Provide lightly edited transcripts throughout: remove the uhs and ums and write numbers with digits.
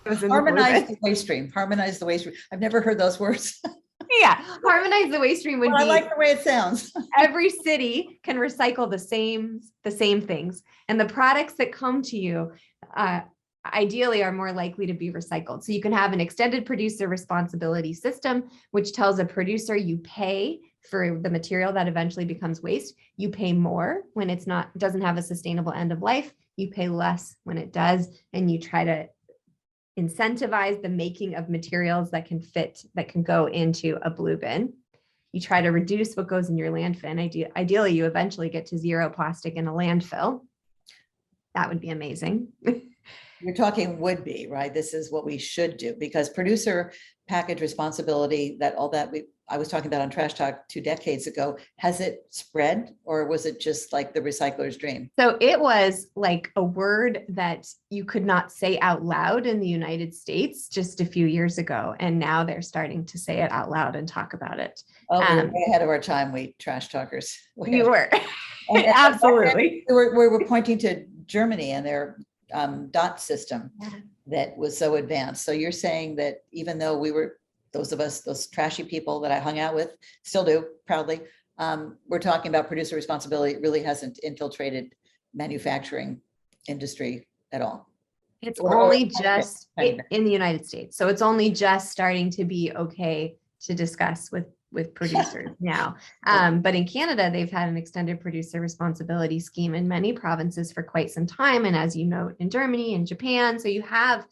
goes in the blue Harmonize bin. the waste stream. Harmonize the waste stream. I've never heard those words. Yeah, harmonize the waste stream would But I be like the way it sounds. every city can recycle the same things, and the products that come to you ideally are more likely to be recycled. So you can have an extended producer responsibility system, which tells a producer you pay for the material that eventually becomes waste. You pay more when doesn't have a sustainable end of life. You pay less when it does, and you try to incentivize the making of materials that can go into a blue bin. You try to reduce what goes in your landfill. Ideally, you eventually get to zero plastic in a landfill. That would be amazing. You're talking would be, right? This is what we should do, because producer package responsibility, I was talking about on Trash Talk 2 decades ago, has it spread, or was it just like the recycler's dream? So it was like a word that you could not say out loud in the United States just a few years ago. And now they're starting to say it out loud and talk about it. Oh, we were way ahead of our time, we trash talkers. You were. Absolutely. We were pointing to Germany and their dot system that was so advanced. So you're saying that even though we were, those trashy people that I hung out with, still do proudly, we're talking about producer responsibility. It really hasn't infiltrated manufacturing industry at all. It's only just in the United States. So it's only just starting to be okay to discuss with producers now. But in Canada, they've had an extended producer responsibility scheme in many provinces for quite some time. And as you note, in Germany and Japan, so you have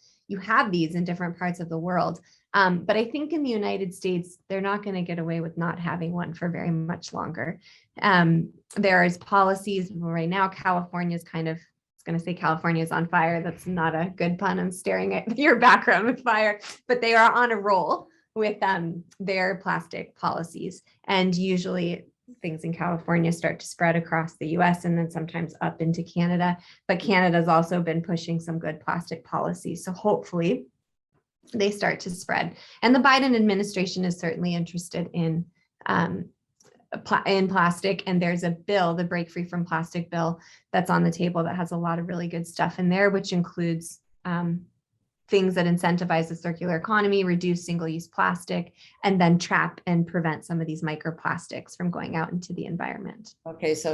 these in different parts of the world. But I think in the United States, they're not going to get away with not having one for very much longer. There is policies right now. California's kind of, going to say California's on fire. That's not a good pun. I'm staring at your background with fire, but they are on a roll with their plastic policies. And usually things in California start to spread across the US and then sometimes up into Canada. But Canada's also been pushing some good plastic policies. So hopefully they start to spread. And the Biden administration is certainly interested in plastic. And there's a bill, the Break Free from Plastic bill, that's on the table that has a lot of really good stuff in there, which includes things that incentivize the circular economy, reduce single-use plastic, and then trap and prevent some of these microplastics from going out into the environment. Okay, so